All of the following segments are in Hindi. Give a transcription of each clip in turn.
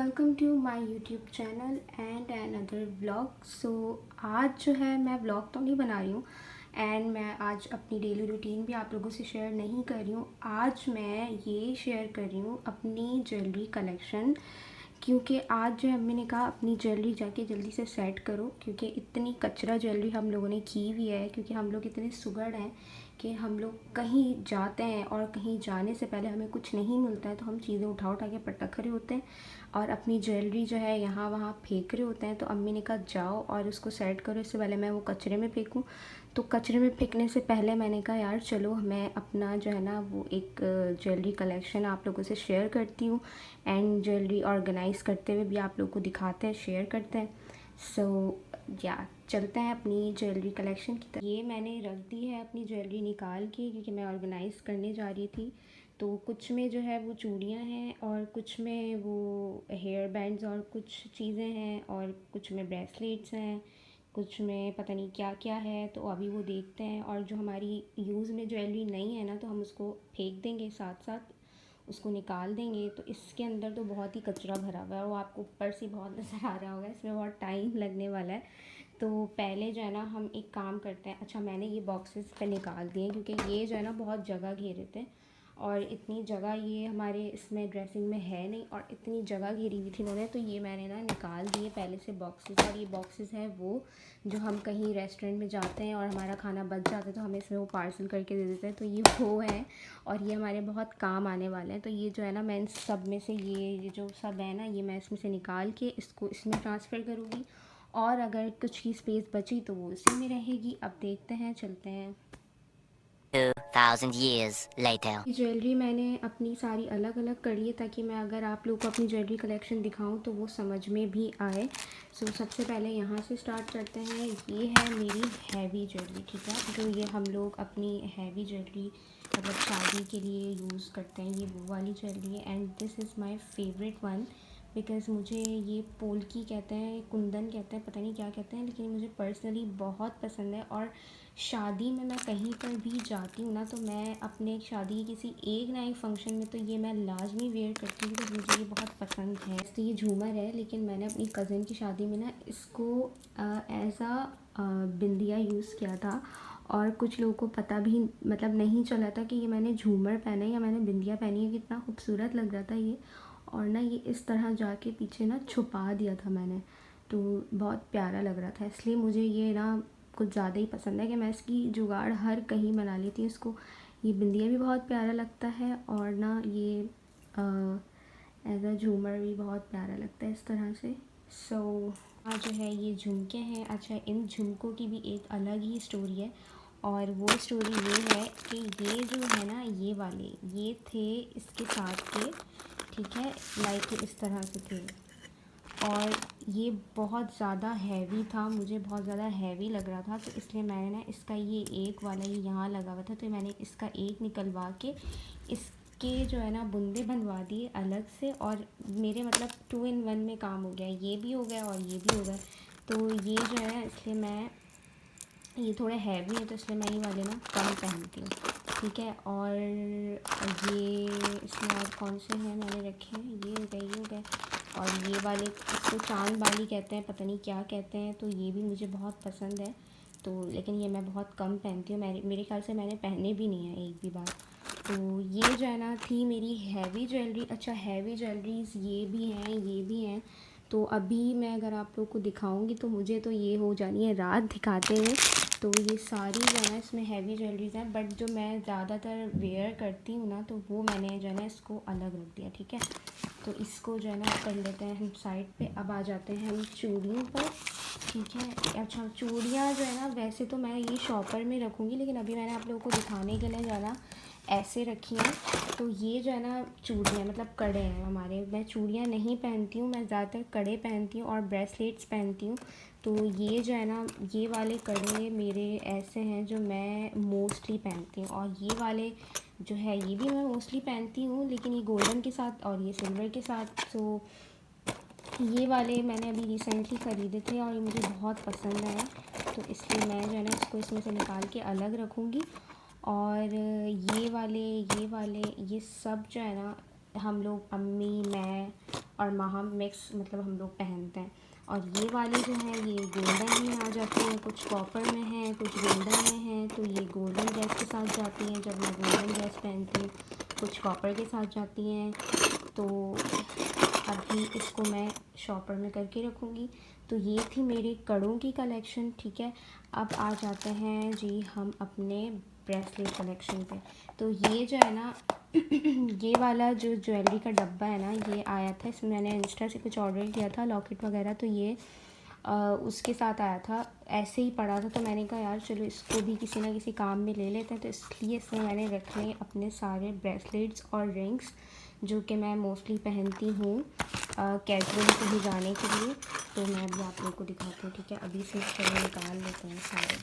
Welcome to my YouTube channel and another vlog. So आज जो है मैं व्लॉग तो नहीं बना रही हूँ एंड मैं आज अपनी डेली रूटीन भी आप लोगों से शेयर नहीं कर रही हूँ। आज मैं ये शेयर कर रही हूँ अपनी ज्वेलरी कलेक्शन, क्योंकि आज जो अम्मी ने कहा अपनी ज्वेलरी जाके जल्दी से सेट करो, क्योंकि इतनी कचरा ज्वेलरी हम लोगों ने की हुई है। क्योंकि हम लोग इतने सुगड़ हैं कि हम लोग कहीं जाते हैं और कहीं जाने से पहले हमें कुछ नहीं मिलता है तो हम चीज़ें उठा उठा के पटक रहे होते हैं और अपनी ज्वेलरी जो है यहाँ वहाँ फेंक रहे होते हैं। तो अम्मी ने कहा जाओ और उसको सेट करो, इससे पहले मैं वो कचरे में फेंकूँ। तो कचरे में फेंकने से पहले मैंने कहा यार चलो मैं अपना जो है ना वो एक ज्वेलरी कलेक्शन आप लोगों से शेयर करती हूँ एंड ज्वेलरी ऑर्गेनाइज़ करते हुए भी आप लोगों को दिखाते हैं, शेयर करते हैं। सो या चलते हैं अपनी ज्वेलरी कलेक्शन की तरफ। ये मैंने रख दी है अपनी ज्वेलरी निकाल के, क्योंकि मैं ऑर्गेनाइज़ करने जा रही थी। तो कुछ में जो है वो चूड़ियाँ हैं और कुछ में वो हेयर बैंड्स और कुछ चीज़ें हैं और कुछ में ब्रेसलेट्स हैं, कुछ में पता नहीं क्या क्या है। तो अभी वो देखते हैं और जो हमारी यूज़ में ज्वेलरी नहीं है ना तो हम उसको फेंक देंगे, साथ साथ उसको निकाल देंगे। तो इसके अंदर तो बहुत ही कचरा भरा हुआ है, वो आपको ऊपर से बहुत नज़र आ रहा होगा, इसमें बहुत टाइम लगने वाला है। तो पहले जो है ना हम एक काम करते हैं। अच्छा, मैंने ये बॉक्सेस पे निकाल दिए क्योंकि ये जो है ना बहुत जगह घेरे थे और इतनी जगह ये हमारे इसमें ड्रेसिंग में है नहीं और इतनी जगह घेरी हुई थी इन्होंने, तो ये मैंने ना निकाल दिए पहले से बॉक्सेस। और ये बॉक्सेस है वो जो हम कहीं रेस्टोरेंट में जाते हैं और हमारा खाना बच जाता है तो हमें इसमें वो पार्सल करके दे देते हैं। तो ये वो है और ये हमारे बहुत काम आने वाले हैं। तो ये जो है ना मैं इन सब में से ये जो सब है ना ये मैं इसमें से निकाल के इसको इसमें ट्रांसफ़र करूँगी और अगर कुछ की स्पेस बची तो वो उसी में रहेगी। अब देखते हैं, चलते हैं। 2000 years later. ज्वेलरी मैंने अपनी सारी अलग अलग कर ली है ताकि मैं अगर आप लोग को अपनी ज्वेलरी कलेक्शन दिखाऊं तो वो समझ में भी आए। सो सबसे पहले यहाँ से स्टार्ट करते हैं। ये है मेरी हैवी ज्वेलरी, ठीक है, जो ये हम लोग अपनी हैवी ज्वेलरी मतलब शादी के लिए यूज़ करते हैं, ये वो वाली ज्वेलरी है। And this is my favourite one because मुझे ये पोल्की कहते हैं, कुंदन कहते हैं, पता नहीं क्या कहते हैं, लेकिन मुझे पर्सनली बहुत पसंद है। और शादी में मैं कहीं पर भी जाती हूँ ना तो मैं अपने शादी के किसी एक ना एक फंक्शन में तो ये मैं लाजमी वेयर करती हूँ क्योंकि मुझे ये बहुत पसंद है। तो ये झूमर है, लेकिन मैंने अपनी कज़न की शादी में ना इसको एज आ बिंदिया यूज़ किया था और कुछ लोगों को पता भी मतलब नहीं चला था कि ये मैंने झूमर पहना है या मैंने बिंदिया पहनी है। कितना खूबसूरत लग रहा था ये। और ना ये इस तरह जाके पीछे ना छुपा दिया था मैंने, तो बहुत प्यारा लग रहा था। इसलिए मुझे ये ना कुछ ज़्यादा ही पसंद है कि मैं इसकी जुगाड़ हर कहीं बना लेती हूँ इसको। ये बिंदिया भी बहुत प्यारा लगता है और ना ये एज अ झूमर भी बहुत प्यारा लगता है इस तरह से। सो हाँ, जो है ये झुमके हैं। अच्छा, इन झुमकों की भी एक अलग ही स्टोरी है और वो स्टोरी ये है कि ये जो है ना ये वाले ये थे इसके साथ के, ठीक है, लाइक इस तरह से थे और ये बहुत ज़्यादा हैवी था, मुझे बहुत ज़्यादा हैवी लग रहा था। तो इसलिए मैंने ना इसका ये एक वाला ये यहाँ लगा हुआ था तो मैंने इसका एक निकलवा के इसके जो है ना बुंदे बनवा दिए अलग से और मेरे मतलब 2 in 1 में काम हो गया, ये भी हो गया और ये भी हो गया। तो ये जो है इसलिए मैं ये थोड़े हैवी है तो इसलिए मैं ये वाले ना कम पहनती हूँ, ठीक है। और ये इसमें और कौन से हैं मैंने रखे हैं, ये हो गए, ये हो गए। और ये वाले इसको चांद बाली कहते हैं, पता नहीं क्या कहते हैं, तो ये भी मुझे बहुत पसंद है। तो लेकिन ये मैं बहुत कम पहनती हूँ, मेरे ख्याल से मैंने पहने भी नहीं है एक भी बार। तो ये जो है ना थी मेरी हैवी ज्वेलरी। अच्छा, हैवी ज्वेलरीज़ ये भी हैं, ये भी हैं। तो अभी मैं अगर आप लोग को दिखाऊंगी तो मुझे तो ये हो जानी है रात दिखाते हुए। तो ये सारी जो है ना इसमें हैवी ज्वेलरीज़ हैं, बट जो मैं ज़्यादातर वेयर करती हूँ ना तो वो मैंने जो है ना इसको अलग रख दिया, ठीक है। तो इसको जो है ना कर लेते हैं हम साइड पे। अब आ जाते हैं हम चूड़ियों पर, ठीक है। अच्छा, चूड़ियाँ जो है ना वैसे तो मैं ये शॉपर में रखूँगी, लेकिन अभी मैंने आप लोगों को दिखाने के लिए ज़्यादा ऐसे रखी हैं। तो ये जो है ना चूड़ियाँ मतलब कड़े हैं हमारे, मैं चूड़ियाँ नहीं पहनती हूँ, मैं ज़्यादातर कड़े पहनती हूँ और ब्रेसलेट्स पहनती हूँ। तो ये जो है ना ये वाले कड़े मेरे ऐसे हैं जो मैं मोस्टली पहनती हूँ और ये वाले जो है ये भी मैं मोस्टली पहनती हूँ, लेकिन ये गोल्डन के साथ और ये सिल्वर के साथ। तो ये वाले मैंने अभी रिसेंटली ख़रीदे थे और ये मुझे बहुत पसंद आए, तो इसलिए मैं जो है ना इसको इसमें से निकाल के अलग रखूँगी। और ये वाले ये सब जो है ना हम लोग अम्मी, मैं और महा मिक्स मतलब हम लोग पहनते हैं। और ये वाले जो हैं ये गोल्डन में आ जाती हैं, कुछ कॉपर में हैं, कुछ गोल्डन में हैं। तो ये गोल्डन ड्रेस के साथ जाती हैं जब मैं गोल्डन ड्रेस पहनती हूँ, कुछ कॉपर के साथ जाती हैं। तो अभी इसको मैं शॉपर में करके रखूँगी। तो ये थी मेरी कड़ों की कलेक्शन, ठीक है। अब आ जाते हैं जी हम अपने ब्रेसलेट कलेक्शन पे। तो ये जो है ना ये वाला जो ज्वेलरी का डब्बा है ना, ये आया था, इसमें मैंने इंस्टा से कुछ ऑर्डर किया था लॉकेट वगैरह, तो ये उसके साथ आया था, ऐसे ही पड़ा था। तो मैंने कहा यार चलो इसको भी किसी ना किसी काम में ले लेते हैं। तो इसलिए इसमें मैंने रखे अपने सारे ब्रेसलेट्स और रिंग्स जो कि मैं मोस्टली पहनती हूँ कैजुअली कहीं जाने के लिए। तो मैं अभी आप लोगों को दिखाती हूँ, ठीक है। अभी से चलो निकाल लेते हैं सारे।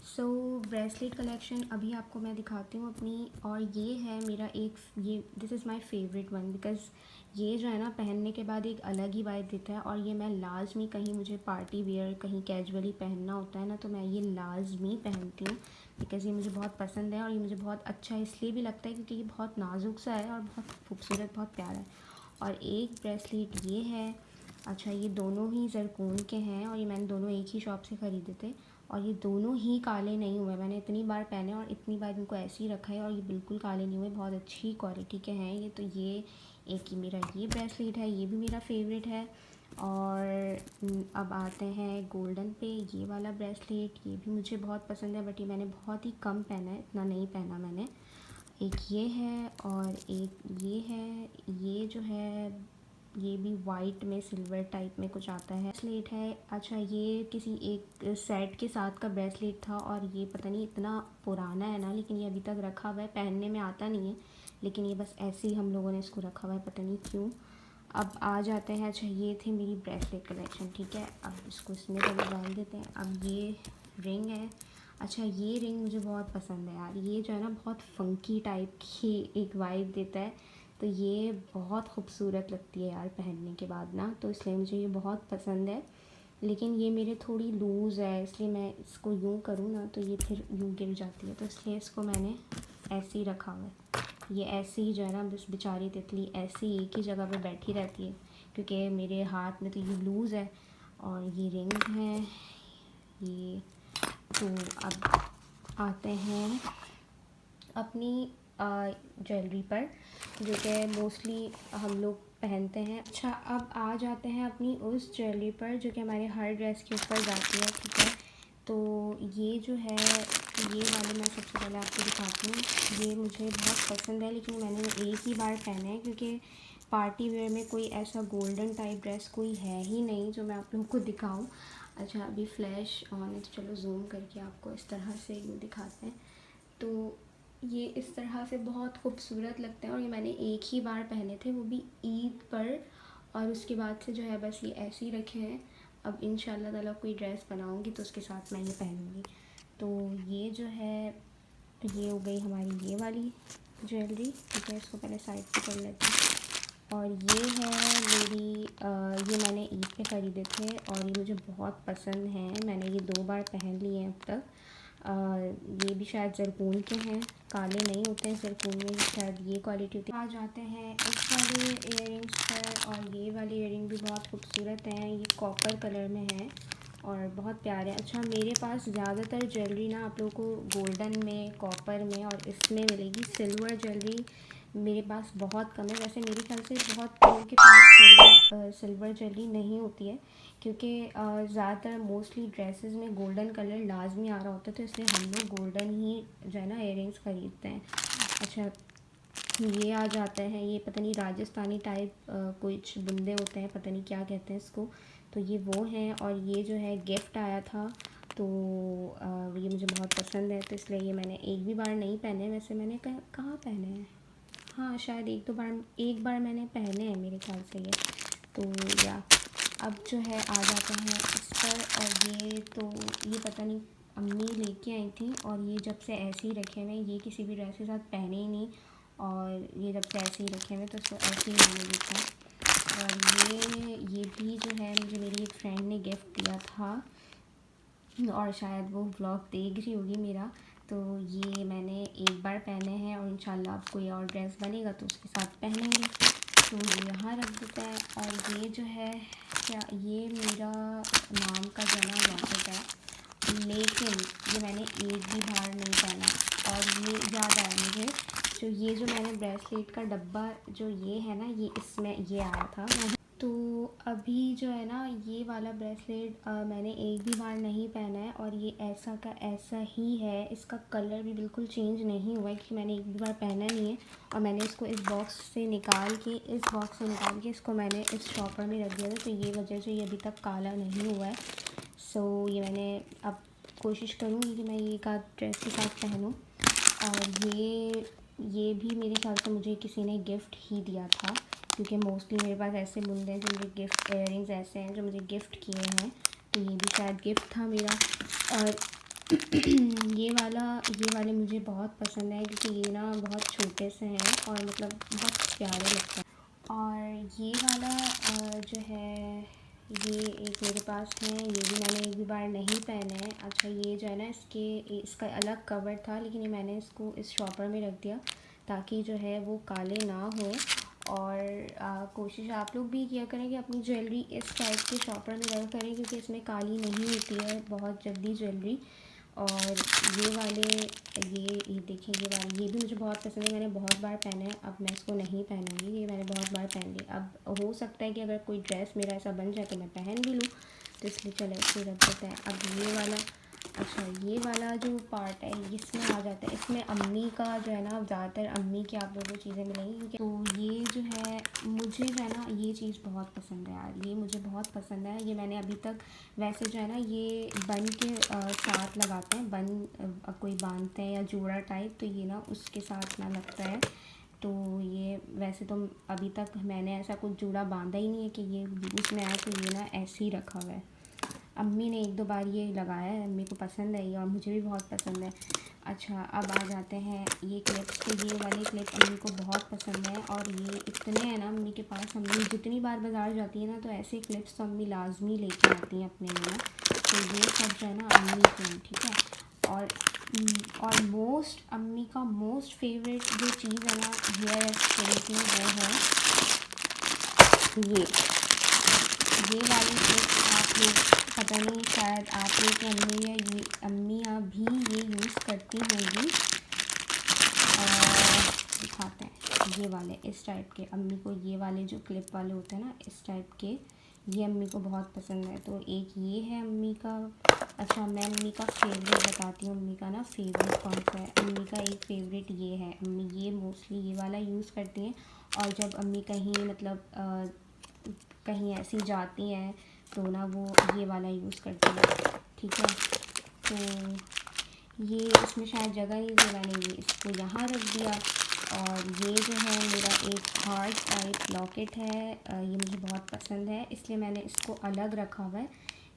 सो ब्रेसलेट कलेक्शन अभी आपको मैं दिखाती हूँ अपनी। और ये है मेरा एक, ये this is my favourite one, because ये जो है ना पहनने के बाद एक अलग ही वाइब देता है। और ये मैं लाजमी कहीं मुझे पार्टी वेयर कहीं कैजुअली पहनना होता है ना, तो मैं ये लाजमी पहनती हूँ, बिकॉज़ ये मुझे बहुत पसंद है। और ये मुझे बहुत अच्छा इसलिए भी लगता है क्योंकि ये बहुत नाजुक सा है और बहुत खूबसूरत, बहुत प्यारा है। और एक ब्रेसलेट ये है, अच्छा ये दोनों ही ज़रकून के हैं और ये मैंने दोनों एक ही शॉप से ख़रीदे थे। और ये दोनों ही काले नहीं हुए, मैंने इतनी बार पहने और इतनी बार इनको ऐसे ही रखा है और ये बिल्कुल काले नहीं हुए, बहुत अच्छी क्वालिटी के हैं ये। तो ये एक ही मेरा ये ब्रेसलेट है, ये भी मेरा फेवरेट है। और अब आते हैं गोल्डन पे। ये वाला ब्रेसलेट ये भी मुझे बहुत पसंद है, बट ये मैंने बहुत ही कम पहना है, इतना नहीं पहना मैंने। एक ये है और एक ये है, ये जो है ये भी वाइट में सिल्वर टाइप में कुछ आता है ब्रेसलेट है। अच्छा ये किसी एक सेट के साथ का ब्रेसलेट था और ये पता नहीं इतना पुराना है ना, लेकिन ये अभी तक रखा हुआ है, पहनने में आता नहीं है, लेकिन ये बस ऐसे ही हम लोगों ने इसको रखा हुआ है, पता नहीं क्यों। अब आ जाते हैं, अच्छा ये थी मेरी ब्रेसलेट कलेक्शन, ठीक है। अब इसको इसमें पहले डाल देते हैं। अब ये रिंग है, अच्छा ये रिंग मुझे बहुत पसंद है यार, ये जो है ना बहुत फंकी टाइप की एक वाइब देता है। तो ये बहुत खूबसूरत लगती है यार पहनने के बाद ना, तो इसलिए मुझे ये बहुत पसंद है। लेकिन ये मेरे थोड़ी लूज़ है, इसलिए मैं इसको यूँ करूँ ना तो ये फिर यूँ गिर जाती है, तो इसलिए इसको मैंने ऐसे ही रखा हुआ है। ये ऐसे ही जो है ना बस बेचारी तितली ऐसे ही एक ही जगह पे बैठी रहती है, क्योंकि मेरे हाथ में तो ये लूज़ है। और ये रिंग है ये। तो अब आते हैं अपनी ज्वेलरी पर, जो कि मोस्टली हम लोग पहनते हैं। अच्छा अब आ जाते हैं अपनी उस ज्वेलरी पर जो कि हमारे हर ड्रेस के ऊपर जाती है, ठीक है। तो ये जो है ये वाली मैं सबसे पहले आपको दिखाती हूँ। ये मुझे बहुत पसंद है, लेकिन मैंने एक ही बार पहना है क्योंकि पार्टी वेयर में कोई ऐसा गोल्डन टाइप ड्रेस कोई है ही नहीं जो मैं आप लोगों को दिखाऊं। अच्छा अभी फ्लैश ऑन है, तो चलो जूम करके आपको इस तरह से यूँ दिखाते हैं। तो ये इस तरह से बहुत खूबसूरत लगते हैं और ये मैंने एक ही बार पहने थे, वो भी ईद पर। और उसके बाद से जो है बस ये ऐसे ही रखे हैं। अब इंशाल्लाह ताला कोई ड्रेस बनाऊंगी तो उसके साथ मैं ये पहनूंगी। तो ये जो है ये हो गई हमारी ये वाली ज्वेलरी, ठीक है। इसको पहले साइड पे कर लेते हैं। और ये है मेरी ये मैंने ईद पे ख़रीदे थे और ये मुझे बहुत पसंद हैं, मैंने ये 2 बार पहन लिए हैं अब तक। ये भी शायद ज़रकून के हैं, काले नहीं होते हैं ज़रकून में, शायद ये क्वालिटी होती है। आ जाते हैं इस वाले इयररिंग्स पर, और ये वाले इयररिंग भी बहुत खूबसूरत हैं, ये कॉपर कलर में है और बहुत प्यारे। अच्छा मेरे पास ज़्यादातर ज्वेलरी ना आप लोगों को गोल्डन में, कॉपर में और इसमें मिलेगी। सिल्वर ज्वेलरी मेरे पास बहुत कम है, वैसे मेरे ख्याल से बहुत लोगों के पास सिल्वर ज्वेलरी नहीं होती है, क्योंकि ज़्यादातर मोस्टली ड्रेसेस में गोल्डन कलर लाजमी आ रहा होता है, तो इसलिए हम लोग गोल्डन ही जो है ना इयररिंग्स ख़रीदते हैं। अच्छा ये आ जाता है, ये पता नहीं राजस्थानी टाइप कुछ बुंदे होते हैं, पता नहीं क्या कहते हैं इसको, तो ये वो हैं। और ये जो है गिफ्ट आया था, तो ये मुझे बहुत पसंद है, तो इसलिए ये मैंने एक भी बार नहीं पहने, वैसे मैंने कहाँ पहने हैं, हाँ शायद एक बार मैंने पहने हैं मेरे ख्याल से ये। तो या अब जो है आ जाते हैं इस पर। और ये तो ये पता नहीं अम्मी लेके आई थी और ये जब से ऐसे ही रखे हुए, ये किसी भी ड्रेस के साथ पहने ही नहीं, और ये जब से ऐसे ही रखे हुए तो इसको ऐसे ही मैंने देखा। और ये भी जो है मुझे मेरी एक फ्रेंड ने गिफ्ट दिया था, और शायद वो व्लॉग देख रही होगी मेरा। तो ये मैंने एक बार पहने हैं और इंशाल्लाह अब कोई और ड्रेस बनेगा तो उसके साथ पहनेंगे। तो ये यहाँ रख देते हैं। और ये जो है क्या, ये मेरा नाम का जना लॉकेट है, लेकिन ये मैंने एक भी बार नहीं पहना। और ये याद आया मुझे, जो मैंने ब्रेसलेट का डब्बा जो ये है ना, ये इसमें ये आया था। तो अभी जो है ना, ये वाला ब्रेसलेट मैंने एक भी बार नहीं पहना है, और ये ऐसा का ऐसा ही है। इसका कलर भी बिल्कुल चेंज नहीं हुआ है, क्योंकि मैंने एक भी बार पहना नहीं है। और मैंने इसको इस बॉक्स से निकाल के इसको मैंने इस शॉपर में रख दिया था, तो ये वजह से ये अभी तक काला नहीं हुआ है। सो ये मैंने अब कोशिश करूँगी कि मैं ये एक आध ड्रेस के साथ पहनूँ। और ये भी मेरे ख्याल से मुझे किसी ने गिफ्ट ही दिया था, क्योंकि मोस्टली मेरे पास ऐसे बुंदे हैं जो मुझे गिफ्ट, इयररिंग्स ऐसे हैं जो मुझे गिफ्ट किए हैं, तो ये भी शायद गिफ्ट था मेरा। और ये वाले मुझे बहुत पसंद है, क्योंकि ये ना बहुत छोटे से हैं और मतलब बहुत प्यारे लगते हैं। और ये वाला जो है, ये एक मेरे पास है, ये भी मैंने एक भी बार नहीं पहने हैं। अच्छा, ये जो है ना, इसका अलग कवर था, लेकिन ये मैंने इसको इस शॉपर में रख दिया ताकि जो है वो काले ना हो। और कोशिश आप लोग भी किया करें कि अपनी ज्वेलरी इस टाइप के शॉपर में रख करें, क्योंकि इसमें काली नहीं होती है बहुत जल्दी ज्वेलरी। और ये वाले, ये देखिए, ये भी मुझे बहुत पसंद है, मैंने बहुत बार पहना है। अब मैं इसको नहीं पहनूँगी, ये मैंने बहुत बार पहन लिया। अब हो सकता है कि अगर कोई ड्रेस मेरा ऐसा बन जाए तो मैं पहन भी लूँ, तो इसलिए चले इसको रख देते हैं। अब ये वाला, अच्छा, ये वाला जो पार्ट है इसमें आ जाता है, इसमें अम्मी का जो है ना, ज़्यादातर अम्मी की आप लोगों को चीज़ें मिलेंगी। तो ये जो है, मुझे जो है ना, ये चीज़ बहुत पसंद है यार, ये मुझे बहुत पसंद है। ये मैंने अभी तक, वैसे जो है ना, ये बन के साथ लगाते हैं, कोई बांधते हैं या जोड़ा टाइप, तो ये ना उसके साथ ना लगता है। तो ये वैसे तो अभी तक मैंने ऐसा कुछ जोड़ा बांधा ही नहीं है कि ये यूज़ में आया, तो ये ना ऐसे ही रखा हुआ है। अम्मी ने एक दो बार ये लगाया है, अम्मी को पसंद है ये, और मुझे भी बहुत पसंद है। अच्छा, अब आ जाते हैं ये क्लिप्स पे। ये वाले क्लिप अम्मी को बहुत पसंद है, और ये इतने हैं ना अम्मी के पास। अम्मी जितनी बार बाज़ार जाती है ना, तो ऐसे क्लिप्स तो अम्मी लाजमी लेके आती हैं अपने लिए ना। तो ये सब जो है ना अम्मी के हैं, ठीक है। और अम्मी का मोस्ट फेवरेट जो चीज़ है ना हेयर एक्सटेंशन में, वो है ये वाली क्लिप्स। आप लोग पता नहीं, शायद आप लोग की अम्मियाँ भी ये यूज़ करती होंगी। और दिखाते हैं ये वाले इस टाइप के, अम्मी को ये वाले जो क्लिप वाले होते हैं ना इस टाइप के, ये अम्मी को बहुत पसंद है। तो एक ये है अम्मी का। अच्छा, मैं अम्मी का फेवरेट बताती हूँ, अम्मी का ना फेवरेट कौन सा है। अम्मी का एक फेवरेट ये है, अम्मी ये मोस्टली ये वाला यूज़ करती हैं। और जब अम्मी कहीं मतलब कहीं ऐसी जाती हैं तो ना वो ये वाला यूज़ करती है, ठीक है। तो ये इसमें शायद जगह नहीं थी, मैंने ये इसको यहाँ रख दिया। और ये जो है मेरा एक हार्ट टाइप लॉकेट है, ये मुझे बहुत पसंद है, इसलिए मैंने इसको अलग रखा हुआ है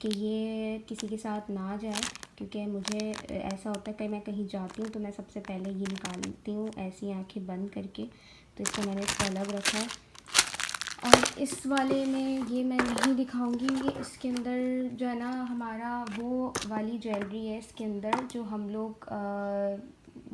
कि ये किसी के साथ ना जाए। क्योंकि मुझे ऐसा होता है कि मैं कहीं जाती हूँ तो मैं सबसे पहले ये निकालती हूँ ऐसी आंखें बंद करके, तो इसको मैंने इसको अलग रखा है। और इस वाले में ये मैं नहीं दिखाऊंगी, ये इसके अंदर जो है ना हमारा वो वाली ज्वेलरी है इसके अंदर, जो हम लोग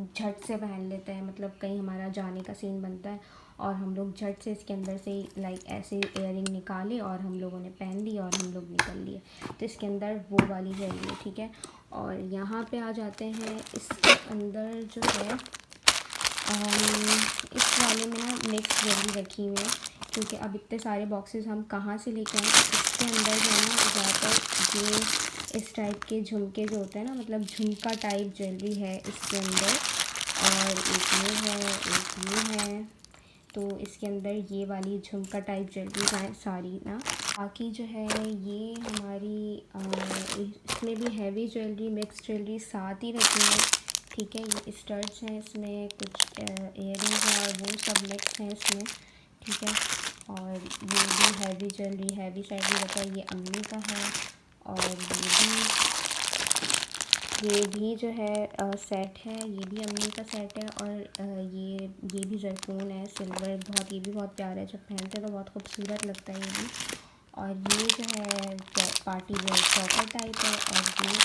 झट से पहन लेते हैं। मतलब कहीं हमारा जाने का सीन बनता है और हम लोग झट से इसके अंदर से लाइक ऐसे इयररिंग निकाले और हम लोगों ने पहन ली और हम लोग निकल लिए। तो इसके अंदर वो वाली ज्वेलरी है, ठीक है। और यहाँ पे आ जाते हैं, इसके अंदर जो है इस वाले में ना मिक्स ज्वेलरी रखी हुई है, क्योंकि अब इतने सारे बॉक्सेस हम कहाँ से लेके आए। इसके अंदर जो है ना ज़्यादातर ये इस टाइप के झुमके जो होते हैं ना, मतलब झुमका टाइप ज्वेलरी है इसके अंदर। और एक ये है, तो इसके अंदर ये वाली झुमका टाइप ज्वेलरी है सारी ना। बाकी जो है ये हमारी इसमें भी हैवी ज्वेलरी, मिक्स ज्वेलरी साथ ही रखी है, ठीक है। ये स्टड्स हैं, इसमें कुछ इयररिंग्स हैं और वो सब मिक्स हैं इसमें, ठीक है। और ये भी हैवी ज्वेलरी, हैवी साइड में रखा है, ये अम्मी का है। और ये भी जो है सेट है, ये भी अम्मी का सेट है। और ये भी ज़रफ़ोन है सिल्वर, बहुत, ये भी बहुत प्यारा है, जब पहनते हैं तो बहुत खूबसूरत लगता है ये भी। और ये जो है पार्टी वेयर चॉकर टाइप है। और ये,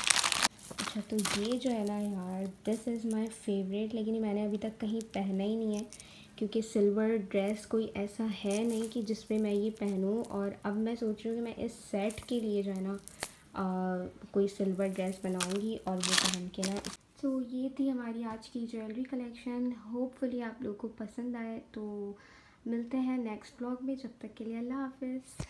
अच्छा, तो ये जो है ना यार, दिस इज़ माय फेवरेट, लेकिन मैंने अभी तक कहीं पहना ही नहीं है, क्योंकि सिल्वर ड्रेस कोई ऐसा है नहीं कि जिस पे मैं ये पहनूं। और अब मैं सोच रही हूँ कि मैं इस सेट के लिए जो है ना कोई सिल्वर ड्रेस बनाऊंगी और वो पहन के ना। तो ये थी हमारी आज की ज्वेलरी कलेक्शन। होपफुली आप लोगों को पसंद आए। तो मिलते हैं नेक्स्ट व्लॉग में, जब तक के लिए अल्लाह हाफ़िज़।